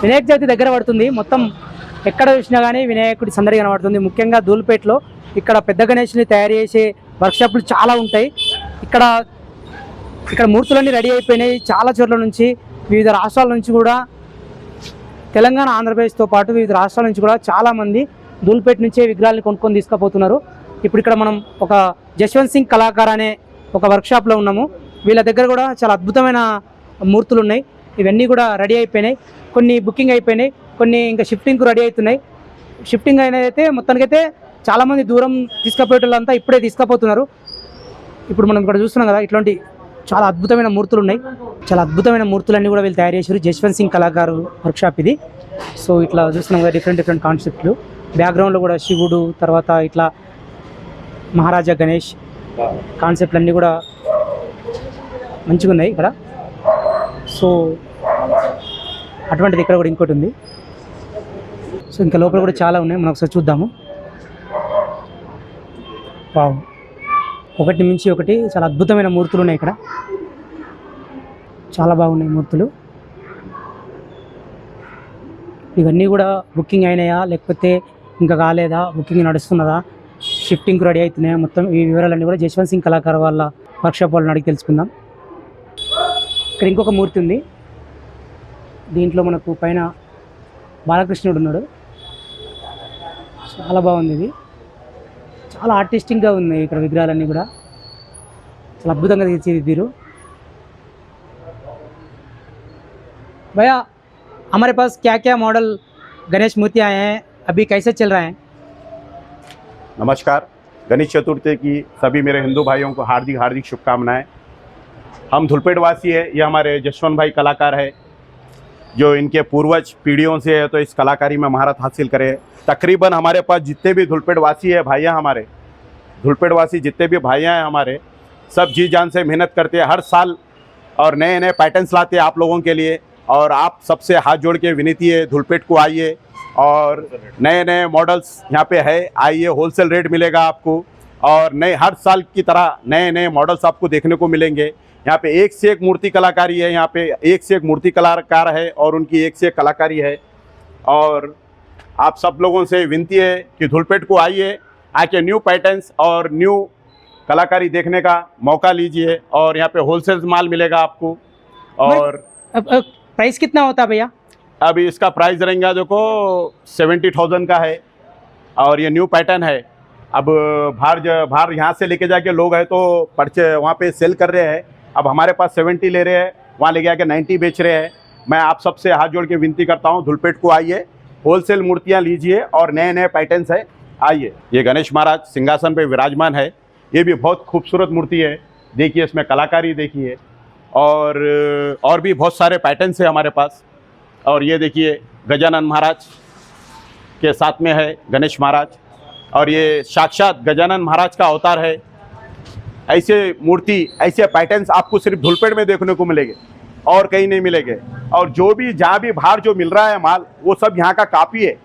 వినాయక చవితి దగ్గర పడుతుంది. మొత్తం ఎక్కడ చూసినా కానీ వినాయకుడి సందడి కనబడుతుంది. ముఖ్యంగా ధూల్పేటలో ఇక్కడ పెద్ద గణేష్ని తయారు చేసే వర్క్షాపులు చాలా ఉంటాయి. ఇక్కడ మూర్తులన్నీ రెడీ అయిపోయినాయి. చాలా చోట్ల నుంచి వివిధ రాష్ట్రాల నుంచి కూడా, తెలంగాణ ఆంధ్రప్రదేశ్తో పాటు వివిధ రాష్ట్రాల నుంచి కూడా చాలామంది ధూల్పేట నుంచే విగ్రహాలని కొనుక్కొని తీసుకుపోతున్నారు. ఇప్పుడు ఇక్కడ మనం ఒక జశ్వంత్ సింగ్ కళాకార్ అనే ఒక వర్క్షాప్లో ఉన్నాము. వీళ్ళ దగ్గర కూడా చాలా అద్భుతమైన మూర్తులు ఉన్నాయి. ఇవన్నీ కూడా రెడీ అయిపోయినాయి. కొన్ని బుకింగ్ అయిపోయినాయి, కొన్ని ఇంకా షిఫ్టింగ్కు రెడీ అవుతున్నాయి. షిఫ్టింగ్ అయినదైతే మొత్తానికైతే చాలామంది దూరం తీసుకుపోయేటోళ్ళంతా ఇప్పుడే తీసుకుపోతున్నారు. ఇప్పుడు మనం ఇక్కడ చూస్తున్నాం కదా, ఇట్లాంటి చాలా అద్భుతమైన మూర్తులు ఉన్నాయి. చాలా అద్భుతమైన మూర్తులన్నీ కూడా వీళ్ళు తయారు చేశారు. జశ్వంత్ సింగ్ కళాకారు వర్క్షాప్ ఇది. సో ఇట్లా చూస్తున్నాం కదా, డిఫరెంట్ కాన్సెప్ట్లు. బ్యాక్గ్రౌండ్లో కూడా శివుడు, తర్వాత ఇట్లా మహారాజా గణేష్ కాన్సెప్ట్లు అన్నీ కూడా మంచిగా ఉన్నాయి ఇక్కడ. సో అటువంటిది ఇక్కడ కూడా ఇంకోటి ఉంది. సో ఇంకా లోపల కూడా చాలా ఉన్నాయి, మనం ఒకసారి చూద్దాము. వావ్, ఒకటి మించి ఒకటి చాలా అద్భుతమైన మూర్తులు ఉన్నాయి ఇక్కడ. చాలా బాగున్నాయి మూర్తులు. ఇవన్నీ కూడా బుకింగ్ అయినాయా లేకపోతే ఇంకా కాలేదా, బుకింగ్ నడుస్తున్నదా, షిఫ్టింగ్కి రెడీ అవుతున్నాయా, మొత్తం ఈ వివరాలన్నీ కూడా జశ్వంత్ సింగ్ కళాకార్ వాళ్ళ వర్క్షాప్ వాళ్ళని అడిగి తెలుసుకుందాం. ఇక్కడ ఇంకొక మూర్తి ఉంది. దీంట్లో మనకు పైన బాలకృష్ణుడు ఉన్నాడు. చాలా బాగుంది. ఇది చాలా ఆర్టిస్టిక్గా ఉన్నాయి ఇక్కడ విగ్రహాలన్నీ కూడా. చాలా అద్భుతంగా తీర్చిదిద్దారు. भैया हमारे पास क्या क्या मॉडल गणेश मूर्ति आए हैं, अभी कैसे चल रहे हैं? नमस्कार, गणेश चतुर्थी की सभी मेरे हिंदू भाइयों को हार्दिक शुभकामनाएं। हम धुलपेट वासी है, ये हमारे जशवंत भाई कलाकार है जो इनके पूर्वज पीढ़ियों से है तो इस कलाकारी में महारत हासिल करे। तकरीबन हमारे पास जितने भी धुलपेट वासी है भाइयाँ, हमारे धुलपेट वासी जितने भी भाइयाँ हैं हमारे, सब जी जान से मेहनत करते हैं हर साल और नए नए पैटर्न्स लाते हैं आप लोगों के लिए। और आप सबसे हाथ जोड़ के विनती है, धुलपेट को आइए और नए नए मॉडल्स यहाँ पे है, आइए, होलसेल रेट मिलेगा आपको। और नए हर साल की तरह नए नए मॉडल्स आपको देखने को मिलेंगे। यहाँ पे एक से एक मूर्ति कलाकारी है, यहाँ पे एक से एक मूर्ति कलाकार है और उनकी एक से एक कलाकारी है। और आप सब लोगों से विनती है कि धुलपेट को आइए, आके न्यू पैटर्न्स और न्यू कलाकारी देखने का मौका लीजिए। और यहाँ पे होलसेल माल मिलेगा आपको। और प्राइस कितना होता है भैया? अभी इसका प्राइस रहेगा देखो 70,000 का है और ये न्यू पैटर्न है। अब बाहर यहाँ से लेके जाके लोग हैं तो पर्चे वहाँ पे सेल कर रहे हैं। अब हमारे पास 70 ले रहे हैं, वहाँ ले जाके 90 बेच रहे हैं। मैं आप सबसे हाथ जोड़ के विनती करता हूँ, धुलपेट को आइए, होलसेल मूर्तियाँ लीजिए और नए नए पैटर्न्स है, आइए। ये गणेश महाराज सिंहासन पे विराजमान है। ये भी बहुत खूबसूरत मूर्ति है, देखिए इसमें कलाकारी देखिए। और भी बहुत सारे पैटर्न्स है हमारे पास। और ये देखिए गजानन महाराज के साथ में है गणेश महाराज, और ये साक्षात गजानन महाराज का अवतार है। ऐसे मूर्ति, ऐसे पैटर्न्स आपको सिर्फ धुलपेट में देखने को मिलेंगे और कहीं नहीं मिलेंगे। और जो भी जहाँ भी बाहर जो मिल रहा है माल, वो सब यहाँ का कापी है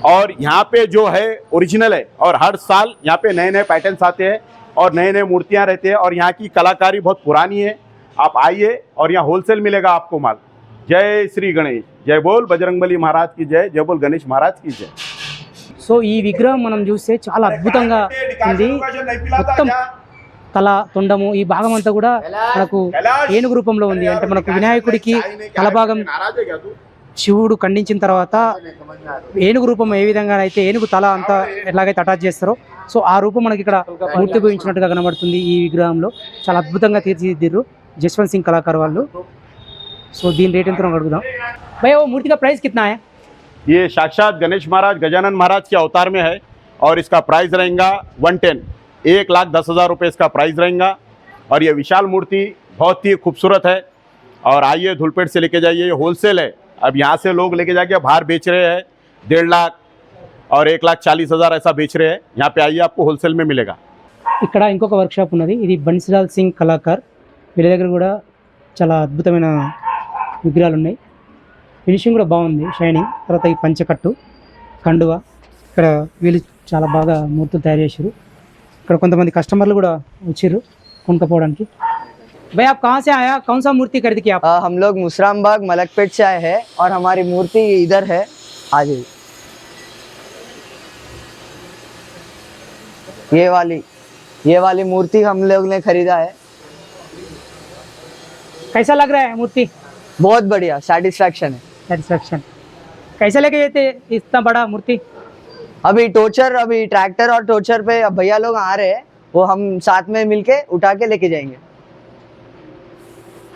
और यहाँ पे जो है ओरिजिनल है। और हर साल यहाँ पे नए नए पैटर्न्स आते हैं और नए नए मूर्तियाँ रहते हैं और यहाँ की कलाकारी बहुत पुरानी है। आप आइए और यहाँ होलसेल मिलेगा आपको माल। जय श्री गणेश, जय बोल बजरंगबली महाराज की जय, जय बोल गणेश महाराज की जय। సో ఈ విగ్రహం మనం చూస్తే చాలా అద్భుతంగా ఉంది. మొత్తం తల, తొండము, ఈ భాగం అంతా కూడా మనకు ఏనుగు రూపంలో ఉంది. అంటే మనకు వినాయకుడికి తల భాగం శివుడు ఖండించిన తర్వాత ఏనుగు రూపం ఏ విధంగా అయితే ఏనుగు తల అంతా ఎలాగైతే అటాచ్ చేస్తారో, సో ఆ రూపం మనకి ఇక్కడ మూర్తి గురించినట్టుగా కనబడుతుంది. ఈ విగ్రహంలో చాలా అద్భుతంగా తీర్చిదిద్దారు जसवंत सिंह कलाकार वालों। सो दीन रेट ఎంత అడుగుదాం भैया, वो मूर्ति का प्राइस कितना है? ये साक्षात गणेश महाराज गजानन महाराज के अवतार में है और इसका प्राइस रहेगा 110, 1,10,000 रुपये इसका प्राइस रहेगा। और ये विशाल मूर्ति बहुत ही खूबसूरत है। और आइए, धुलपेट से लेके जाइए, ये होलसेल है। अब यहाँ से लोग लेके जाके बाहर बेच रहे हैं 1.5 लाख और 1,40,000 ऐसा बेच रहे हैं। यहाँ पे आइए, आपको होलसेल में मिलेगा। ఇక్కడ ఇంకొక వర్క్షాప్ ఉన్నది, ఇది బన్సీలాల్ సింగ్ కళాకార్. వీళ్ళ దగ్గర కూడా చాలా అద్భుతమైన విగ్రహాలు ఉన్నాయి. ఫినిషింగ్ కూడా బాగుంది, షైనింగ్. తర్వాత ఈ పంచకట్టు, కండువ, ఇక్కడ వీళ్ళు చాలా బాగా మూర్తులు తయారు చేశారు. ఇక్కడ కొంతమంది కస్టమర్లు కూడా వచ్చారు కొనుక్కోపోవడానికి. भाई आप कहाँ से आया, कौन सा मूर्ति खरीद के आप? हम लोग मुसरामबाग मलकपेट से आए हैं और हमारी मूर्ति इधर है। आ जाइए। ये वाली मूर्ति हम लोग ने खरीदा है। कैसा लग रहा है मूर्ति? बहुत बढ़िया, सेटिस्फैक्शन है। सेटिस्फैक्शन। कैसे लेके गए थे इतना बड़ा मूर्ति? अभी ट्रैक्टर और टोचर पे अब भैया लोग आ रहे हैं, वो हम साथ में मिलके उठा के लेके जाएंगे।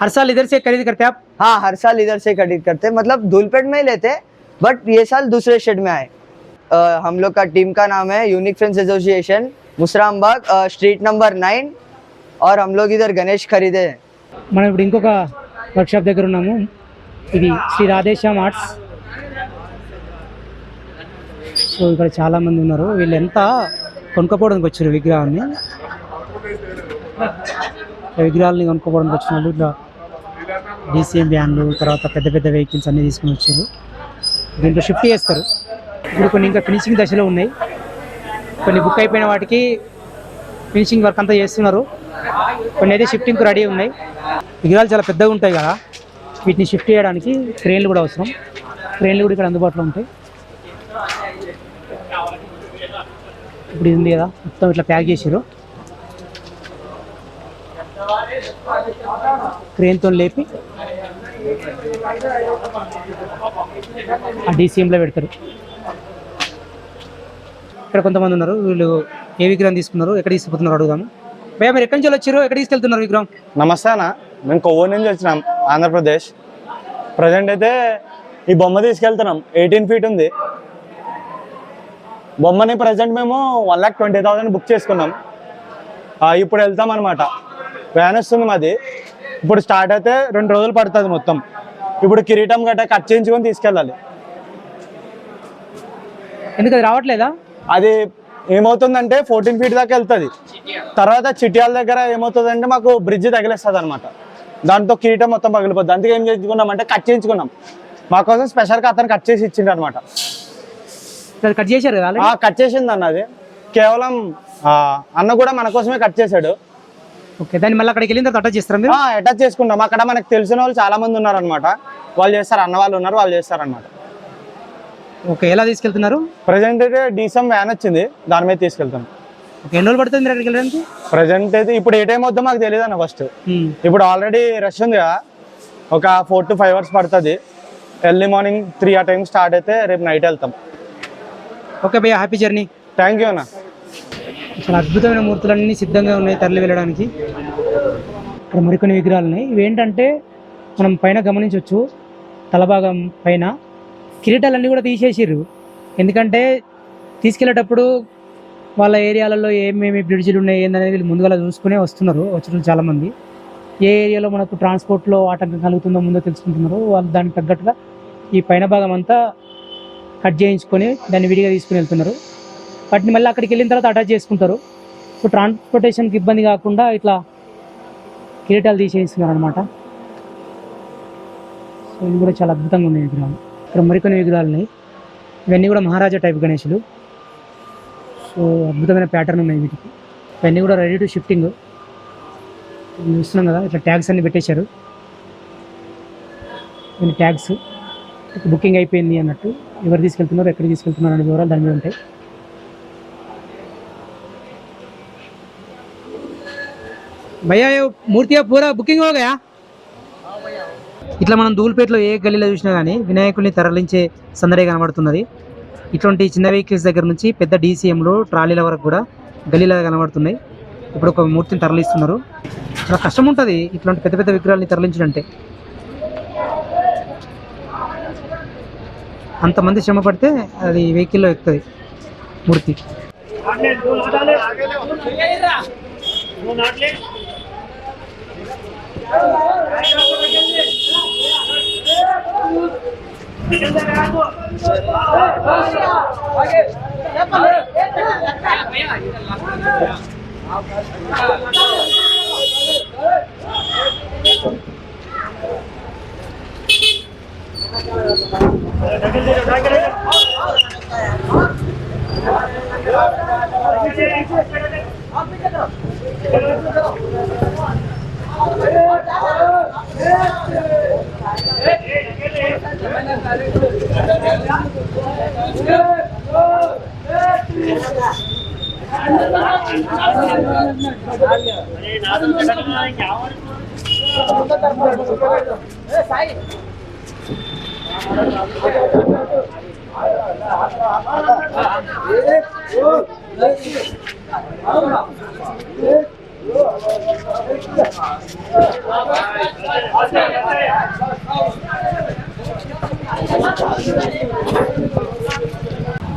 हर साल इधर से खरीद करते आप? हाँ, हर साल इधर से खरीद करते, मतलब धूलपेट में ही लेते, बट ये साल दूसरे शेड में आए। हम लोग का टीम का नाम है unique friends association, Musarambagh, street number 9, और हम लोग इधर गणेश खरीदे हैं। మనం ఇప్పుడు ఇంకొక వర్క్షాప్ దగ్గర ఉన్నాము. ఇది శ్రీ రాధేశ్యామ్ ఆర్ట్స్. సో ఇక్కడ చాలా మంది ఉన్నారు. వీళ్ళంతా కొనుక్కోపోవడానికి వచ్చారు విగ్రహాన్ని. విగ్రహాలని కొనుక్కోపోవడానికి వచ్చిన వాళ్ళు ఇట్లా డీసీఎం వ్యాన్లు, తర్వాత పెద్ద పెద్ద వెహికల్స్ అన్నీ తీసుకుని వచ్చారు. దీంట్లో షిఫ్ట్ చేస్తారు. ఇప్పుడు కొన్ని ఇంకా ఫినిషింగ్ దశలో ఉన్నాయి. కొన్ని బుక్ అయిపోయిన వాటికి ఫినిషింగ్ వర్క్ అంతా చేస్తున్నారు. కొన్ని అయితే షిఫ్టింగ్కి రెడీ ఉన్నాయి. విగ్రహాలు చాలా పెద్దగా ఉంటాయి కదా, వీటిని షిఫ్ట్ చేయడానికి క్రేన్లు కూడా అవసరం. క్రేన్లు కూడా ఇక్కడ అందుబాటులో ఉంటాయి. ఇప్పుడు ఇది ఉంది కదా, మొత్తం ఇట్లా ప్యాక్ చేసారు. క్రేన్తో లేపి ఆ డీసీఎంలో పెడతారు. ఇక్కడ కొంతమంది ఉన్నారు. వీళ్ళు ఏ విగ్రహం తీసుకున్నారు, ఎక్కడ తీసుకుపోతున్నారు అడుగుదాము. భయ్యా మీరు ఎక్కడి నుంచి వచ్చారు, ఎక్కడ తీసుకెళ్తున్నారు విగ్రహం? నమస్తే అన్న, మేము కొవ్వూరు నుంచి వచ్చినాం, ఆంధ్రప్రదేశ్. ప్రజెంట్ అయితే ఈ బొమ్మ తీసుకెళ్తున్నాం. 18 feet ఉంది బొమ్మని. ప్రజెంట్ మేము 1,20,000 బుక్ చేసుకున్నాం. ఇప్పుడు వెళ్తాం అనమాట. వ్యాన్ వస్తుంది మాది. ఇప్పుడు స్టార్ట్ అయితే 2 రోజులు పడుతుంది మొత్తం. ఇప్పుడు కిరీటం గట్రా కట్ చేయించుకొని తీసుకెళ్ళాలి. ఎందుకు అది రావట్లేదా? అది ఏమవుతుందంటే 14 feet దాకా వెళ్తుంది. తర్వాత చిట్యాల దగ్గర ఏమవుతుందంటే మాకు బ్రిడ్జ్ తగిలేస్తుంది అనమాట. దాంతో కిరీటం మొత్తం పగిలిపోద్ది. అందుకే ఏం చేసుకున్నామంటే కట్ చేయించుకున్నాం. మా కోసం స్పెషల్గా అతను కట్ చేసి ఇచ్చిండు అనమాట. కట్ చేశారు కదా? కట్ చేసింది అన్న. అది కేవలం అన్న కూడా మన కోసమే కట్ చేశాడు. ఓకే, దాన్ని మళ్ళీ అక్కడికి వెళ్ళిన తర్వాత అటాచ్ చేస్తారా మీరు? అటాచ్ చేసుకుంటాం. అక్కడ మనకు తెలిసిన వాళ్ళు చాలా మంది ఉన్నారు అనమాట. వాళ్ళు చేస్తారు, అన్న వాళ్ళు ఉన్నారు, వాళ్ళు చేస్తారు అనమాట. ఓకే, ఎలా తీసుకెళ్తున్నారు? ప్రజెంట్ అయితే డీసీఎం వ్యాన్ వచ్చింది, దాని మీద తీసుకెళ్తాం. ఓకే, ఎన్ని రోజులు పడుతుంది మీరు అక్కడికి వెళ్ళడానికి? ప్రజెంట్ అయితే ఇప్పుడు ఏ టైం వద్దో మాకు తెలియదు అన్న. ఫస్ట్ ఇప్పుడు ఆల్రెడీ రష్ ఉంది కదా, ఒక 4 to 5 hours పడుతుంది. ఎర్లీ మార్నింగ్ 3 ఆ టైం స్టార్ట్ అయితే రేపు నైట్ వెళ్తాం. ఓకే భయ్యా, హ్యాపీ జర్నీ. థ్యాంక్ యూ అన్న. చాలా అద్భుతమైన మూర్తులన్నీ సిద్ధంగా ఉన్నాయి తరలి వెళ్ళడానికి. ఇక్కడ మరికొన్ని విగ్రహాలు ఉన్నాయి. ఇవేంటంటే మనం పైన గమనించవచ్చు, తలభాగం పైన కిరీటాలన్నీ కూడా తీసేసిర్రు. ఎందుకంటే తీసుకెళ్ళేటప్పుడు వాళ్ళ ఏరియాలలో ఏమేమి బ్రిడ్జిలు ఉన్నాయి ఏందనేది వీళ్ళు ముందుగా చూసుకునే వస్తున్నారు వచ్చిన చాలామంది. ఏ ఏరియాలో మనకు ట్రాన్స్పోర్ట్లో ఆటంకం కలుగుతుందో ముందో తెలుసుకుంటున్నారు. వాళ్ళు దానికి తగ్గట్టుగా ఈ పైన భాగం అంతా కట్ చేయించుకొని దాన్ని విడిగా తీసుకుని వెళ్తున్నారు. వాటిని మళ్ళీ అక్కడికి వెళ్ళిన తర్వాత అటాచ్ చేసుకుంటారు. సో ట్రాన్స్పోర్టేషన్కి ఇబ్బంది కాకుండా ఇట్లా కిరీటాలు తీసేస్తున్నారు అనమాట. సో ఇవి కూడా చాలా అద్భుతంగా ఉన్నాయి విగ్రహాలు. ఇక్కడ మరికొన్ని విగ్రహాలు ఉన్నాయి. ఇవన్నీ కూడా మహారాజా టైప్ గణేషులు. సో అద్భుతమైన ప్యాటర్న్ ఉన్నాయి వీటికి. ఇవన్నీ కూడా రెడీ టు షిఫ్టింగ్. చూస్తున్నాం కదా, ఇట్లా ట్యాగ్స్ అన్ని పెట్టేశారు. కొన్ని ట్యాగ్స్ బుకింగ్ అయిపోయింది అన్నట్టు, ఎవరు తీసుకెళ్తున్నారు, ఎక్కడ తీసుకెళ్తున్నారు అనే వివరాలు దాని మీద ఉంటాయి. భయ్యా మూర్తి పూరా బుకింగ్ హో గయా? ఇట్లా మనం ధూల్పేటలో ఏ గల్లీలో చూసినా కానీ వినాయకుడిని తరలించే సందడే కనబడుతున్నది. ఇటువంటి చిన్న వెహికల్స్ దగ్గర నుంచి పెద్ద డీసీఎంలు, ట్రాలీల వరకు కూడా గల్లీలాగా కనబడుతున్నాయి. ఇప్పుడు ఒక మూర్తిని తరలిస్తున్నారు. చాలా కష్టం ఉంటుంది ఇట్లాంటి పెద్ద పెద్ద విగ్రహాలని తరలించాలంటే. అంతమంది శ్రమ పడితే అది వెహికల్లో ఎక్కుతుంది మూర్తి.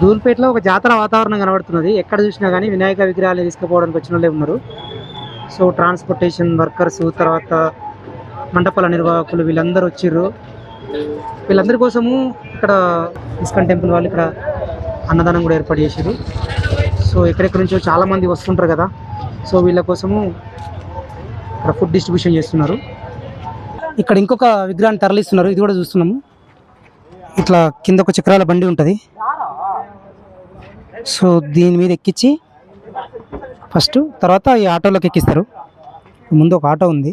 ధూల్పేటలో ఒక జాతర వాతావరణం కనబడుతున్నది. ఎక్కడ చూసినా కానీ వినాయక విగ్రహాలు తీసుకుపోవడానికి వచ్చిన వాళ్ళే ఉన్నారు. సో ట్రాన్స్పోర్టేషన్ వర్కర్స్, తర్వాత మండపాల నిర్వాహకులు వీళ్ళందరూ వచ్చిర్రు. వీళ్ళందరి కోసము ఇక్కడ ఇస్కాన్ టెంపుల్ వాళ్ళు ఇక్కడ అన్నదానం కూడా ఏర్పాటు చేశారు. సో ఎక్కడెక్కడి నుంచో చాలామంది వస్తుంటారు కదా, సో వీళ్ళ కోసము ఇక్కడ ఫుడ్ డిస్ట్రిబ్యూషన్ చేస్తున్నారు. ఇక్కడ ఇంకొక విగ్రహాన్ని తరలిస్తున్నారు, ఇది కూడా చూస్తున్నాము. ఇట్లా కింద ఒక చక్రాల బండి ఉంటుంది. సో దీని మీద ఎక్కించి ఫస్ట్, తర్వాత ఈ ఆటోలోకి ఎక్కిస్తారు. ముందు ఒక ఆటో ఉంది,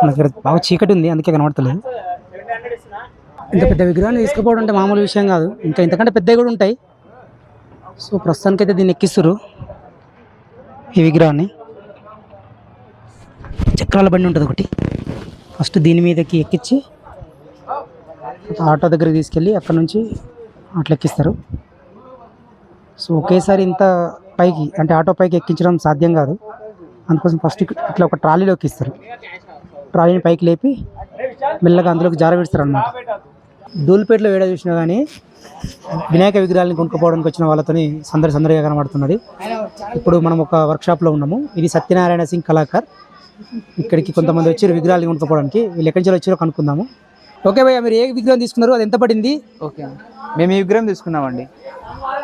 నాకు ఇక్కడ బాగా చీకటి ఉంది అందుకే కనబడతలేదు. ఇంత పెద్ద విగ్రహాన్ని తీసుకుపోవడం అంటే మామూలు విషయం కాదు, ఇంకా ఇంతకంటే పెద్దవి కూడా ఉంటాయి. సో ప్రస్తుతానికైతే దీన్ని ఎక్కిస్తారు ఈ విగ్రహాన్ని. చక్రాల బండి ఉంటుంది ఒకటి, ఫస్ట్ దీని మీదకి ఎక్కించి ఆటో దగ్గరికి తీసుకెళ్ళి అక్కడ నుంచి అట్లా ఎక్కిస్తారు. సో ఒకేసారి ఇంత పైకి అంటే ఆటో పైకి ఎక్కించడం సాధ్యం కాదు, అందుకోసం ఫస్ట్ ఇట్లా ఒక ట్రాలీలో ఎక్కిస్తారు. ట్రాలీని పైకి లేపి మెల్లగా అందులోకి జారవిడుస్తారు అన్నమాట. ధూల్పేటలో ఏడా చూసినా కానీ వినాయక విగ్రహాలను కొనుక్కోపోవడానికి వచ్చిన వాళ్ళతోని సందడిగా కనబడుతున్నది. ఇప్పుడు మనం ఒక వర్క్షాప్లో ఉన్నాము. ఇది సత్యనారాయణ సింగ్ కళాకార్. ఇక్కడికి కొంతమంది వచ్చారు విగ్రహాలు కొనుక్కోపోవడానికి. వీళ్ళు ఎక్కడి నుంచి వచ్చారో కనుక్కుందాము. ఓకే భయ్య, మీరు ఏ విగ్రహం తీసుకున్నారు, అది ఎంత పడింది? ఓకే, మేము ఈ విగ్రహం తీసుకున్నామండి.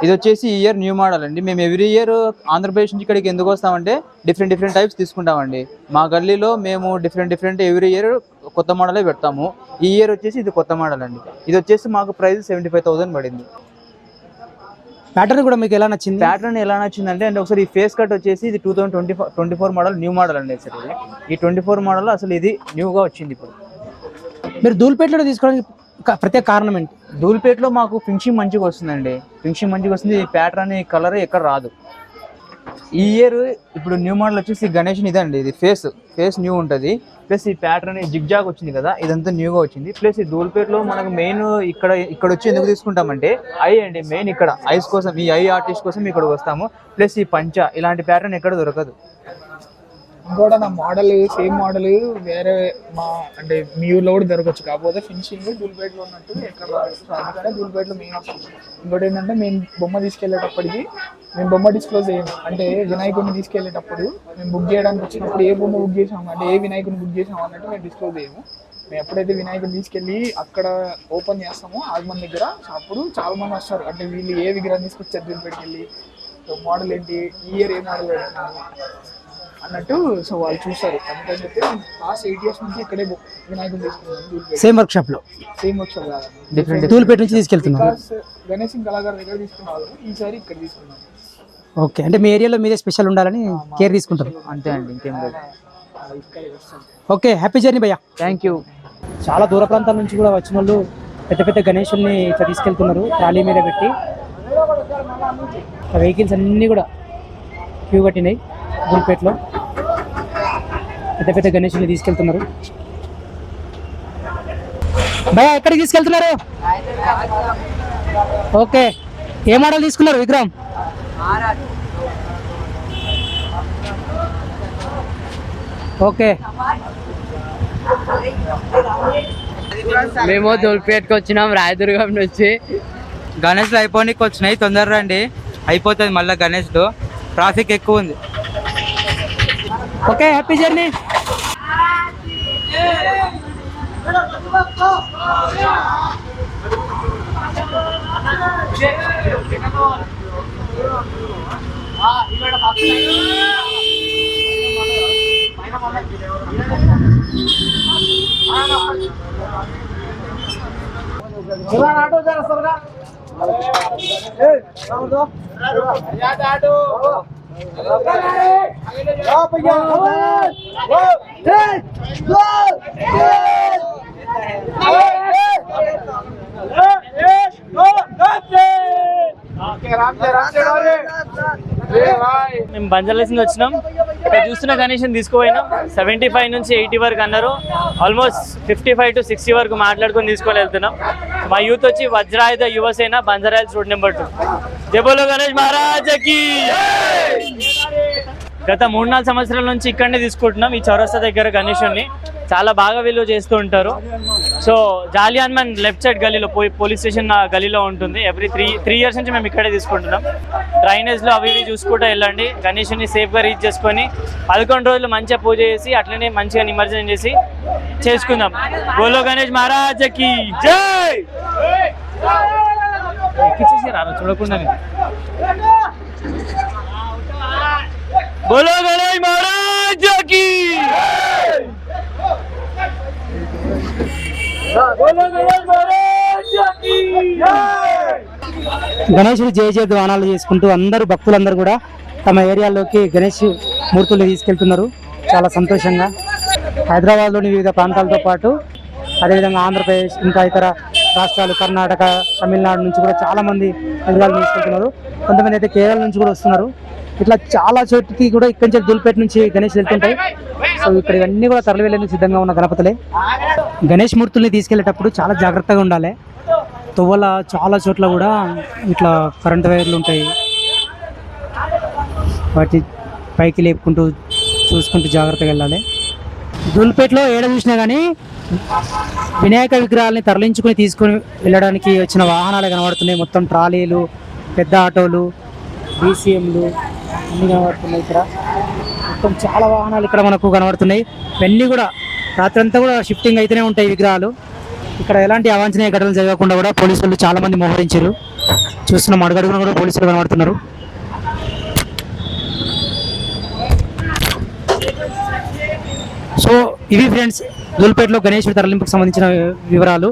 ఇది వచ్చేసి ఈ ఇయర్ న్యూ మోడల్ అండి. మేము ఎవ్రీ ఇయర్ ఆంధ్రప్రదేశ్ నుంచి ఇక్కడికి ఎందుకు వస్తామంటే డిఫరెంట్ టైప్స్ తీసుకుంటామండి. మా గల్లీలో మేము డిఫరెంట్ ఎవ్రీ ఇయర్ కొత్త మోడలే పెడతాము. ఈ ఇయర్ వచ్చేసి ఇది కొత్త మోడల్ అండి. ఇది వచ్చేసి మాకు ప్రైస్ 75,000 పడింది. ప్యాటర్న్ కూడా మీకు ఎలా నచ్చింది? ప్యాటర్న్ ఎలా నచ్చిందంటే అంటే ఒకసారి ఈ ఫేస్ కట్ వచ్చేసి ఇది 2024 మోడల్, న్యూ మోడల్ అండి. అసలు ఈ 24 మోడల్ అసలు ఇది న్యూగా వచ్చింది. ఇప్పుడు మీరు ధూల్పేటలో తీసుకోవడానికి ప్రత్యేక కారణం ఏంటి? ధూల్పేటలో మాకు ఫినిషింగ్ మంచిగా వస్తుందండి. ఫినిషింగ్ మంచిగా వస్తుంది. ఈ ప్యాటర్న్ ఈ కలర్ ఎక్కడ రాదు. ఈ ఇయర్ ఇప్పుడు న్యూ మోడల్ వచ్చేసి గణేష్ ఇదండి. ఇది ఫేస్ న్యూ ఉంటుంది. ప్లస్ ఈ ప్యాటర్న్ జిగ్జాగ్ వచ్చింది కదా, ఇదంతా న్యూగా వచ్చింది. ప్లస్ ఈ ధూల్పేటలో మనకు మెయిన్ ఇక్కడ వచ్చి ఎందుకు తీసుకుంటామంటే ఐ అండి. మెయిన్ ఇక్కడ ఐస్ కోసం, ఈ ఐ ఆర్టిస్ట్ కోసం ఇక్కడికి వస్తాము. ప్లస్ ఈ పంచ ఇలాంటి ప్యాటర్న్ ఎక్కడ దొరకదు. ఇంకోటి నా మోడల్ సేమ్ మోడల్ వేరే మా అంటే మీ ఊళ్ళో కూడా దొరకచ్చు, కాకపోతే ఫినిషింగ్ ధూల్పేటలో ఉన్నట్టు ఎక్కడ రాదు. సో అందుకనే ధూల్పేటలో మెయిన్ ఆప్షన్. ఇంకోటి ఏంటంటే మేము బొమ్మ తీసుకెళ్ళేటప్పటికి మేము బొమ్మ డిస్క్లోజ్ చేయము. అంటే వినాయకుడిని తీసుకెళ్ళేటప్పుడు మేము బుక్ చేయడానికి వచ్చినప్పుడు ఏ బొమ్మ బుక్ చేసాము అంటే ఏ వినాయకుడిని బుక్ చేసాము అన్నట్టు మేము డిస్క్లోజ్ చేయము. మేము ఎప్పుడైతే వినాయకుడిని తీసుకెళ్ళి అక్కడ ఓపెన్ చేస్తామో ఆగమన్ దగ్గర, అప్పుడు చాలా మంది వస్తారు. అంటే వీళ్ళు ఏ విగ్రహం తీసుకొచ్చారు ధూల్పేటకి వెళ్ళి, సో మోడల్ ఏంటి, ఈ ఇయర్ ఏ మోడల్ పెడుతున్నాము అన్నట్టు. సో వాళ్ళు చూస్తారు. అందుకని చెప్పి లాస్ట్ 8 years నుంచి ఇక్కడే వినాయకుడు తీసుకున్నాం. సేమ్ వర్క్షాప్ లో, సేమ్ వర్క్షాప్ కాదు, డిఫరెంట్ ధూల్పేట నుంచి తీసుకెళ్తున్నాం. గణేష్ సింగ్ కళాకారు దగ్గర తీసుకున్న వాళ్ళు ఈసారి ఇక్కడ తీసుకున్నాం. ఓకే, అంటే మీ ఏరియాలో మీదే స్పెషల్ ఉండాలని కేర్ తీసుకుంటారు. అంతే అండి, ఇంకేం లేదు. ఓకే, హ్యాపీ జర్నీ భయ్యా. Thank you. చాలా దూర ప్రాంతాల నుంచి కూడా వచ్చిన వాళ్ళు పెద్ద గణేషుల్ని ఇట్లా తీసుకెళ్తున్నారు ట్రాలీ మీద పెట్టి. వెహికల్స్ అన్నీ కూడా క్యూ కట్టినాయి. ధూల్పేటలో పెద్ద గణేషుల్ని తీసుకెళ్తున్నారు. భయ్యా ఎక్కడికి తీసుకెళ్తున్నారు? ఓకే, ఏ మోడల్ తీసుకున్నారు విగ్రహం? ఓకే, మేము ధూల్పేటకి వచ్చినాం రాయదుర్గం నుంచి. గణేష్లు అయిపోనికి వచ్చినాయి, తొందరగా రండి, అయిపోతుంది మళ్ళీ. గణేష్లో ట్రాఫిక్ ఎక్కువ ఉంది. Okay, happy journey. మేము బంజారాస్ నుంచి వచ్చినాం. ఇక్కడ చూస్తున్న గణేషన్ తీసుకుపోయినాం. 75 నుంచి 80 వరకు అన్నారు. ఆల్మోస్ట్ 55 to 60 వరకు మాట్లాడుకొని తీసుకొని వెళ్తున్నాం. మా యూత్ వచ్చి వజ్రాయుధ యువసేన బంజారాస్ రోడ్ నెంబర్ 2. జై బోలో గణేష్ మహారాజకి. గత 3-4 సంవత్సరాల నుంచి ఇక్కడనే తీసుకుంటున్నాం ఈ చౌరస్తా దగ్గర గణేషుని. చాలా బాగా విలువ చేస్తూ ఉంటారు. సో జాలియాన్మన్ లెఫ్ట్ సైడ్ గలీలో పోలీస్ స్టేషన్ గలీలో ఉంటుంది. ఎవ్రీ త్రీ ఇయర్స్ నుంచి మేము ఇక్కడే తీసుకుంటున్నాం. డ్రైనేజ్లో అవి ఇవి చూసుకుంటూ వెళ్ళండి. గణేషుని సేఫ్గా రీచ్ చేసుకొని 11 రోజులు మంచిగా పూజ చేసి అట్లనే మంచిగా నిమజ్జనం చేసి చేసుకుందాం. బోలో గణేష్ మహారాజకి జై. ఎక్కించేసి రాను చూడకుండా. बोलो गणेश महाराज की. बोलो गणेश महाराज की. గణేశుడు జయ ధ్వానాలు చేసుకుంటూ అందరూ భక్తులందరూ కూడా తమ ఏరియాలోకి గణేష్ మూర్తులు తీసుకెళ్తున్నారు. చాలా సంతోషంగా హైదరాబాద్లోని వివిధ ప్రాంతాలతో పాటు అదేవిధంగా ఆంధ్రప్రదేశ్ ఇంకా ఇతర రాష్ట్రాలు కర్ణాటక తమిళనాడు నుంచి కూడా చాలామంది విగ్రహాలు తీసుకెళ్తున్నారు. కొంతమంది అయితే కేరళ నుంచి కూడా వస్తున్నారు. ఇట్లా చాలా చోటికి కూడా ఇక్కడి నుంచి దుల్పేట నుంచి గణేష్ వెళ్తుంటాయి. సో ఇక్కడ ఇవన్నీ కూడా తరలి వెళ్ళేందుకు సిద్ధంగా ఉన్న గణపతులే. గణేష్ మూర్తుల్ని తీసుకెళ్లేటప్పుడు చాలా జాగ్రత్తగా ఉండాలి. తువ్వల చాలా చోట్ల కూడా ఇట్లా కరెంటు వైర్లు ఉంటాయి. వాటి పైకి లేపుకుంటూ చూసుకుంటూ జాగ్రత్తగా వెళ్ళాలి. దుల్పేటలో ఏడ చూసినా కానీ వినాయక విగ్రహాలని తరలించుకుని తీసుకుని వెళ్ళడానికి వచ్చిన వాహనాలు కనబడుతున్నాయి. మొత్తం ట్రాలీలు, పెద్ద ఆటోలు, బీసీఎంలు అన్నీ కనబడుతున్నాయి. ఇక్కడ మొత్తం చాలా వాహనాలు ఇక్కడ మనకు కనబడుతున్నాయి. ఇవన్నీ కూడా రాత్రంతా కూడా షిఫ్టింగ్ అయితేనే ఉంటాయి విగ్రహాలు. ఇక్కడ ఎలాంటి అవాంఛనీయ ఘటనలు జరగకుండా కూడా పోలీసులు చాలా మంది మోహరించారు. చూస్తున్నాం అడుగడుగున కూడా పోలీసులు కనబడుతున్నారు. సో ఇవి ఫ్రెండ్స్ దుల్పేటలో గణేశుడి తరలింపుకు సంబంధించిన వివరాలు.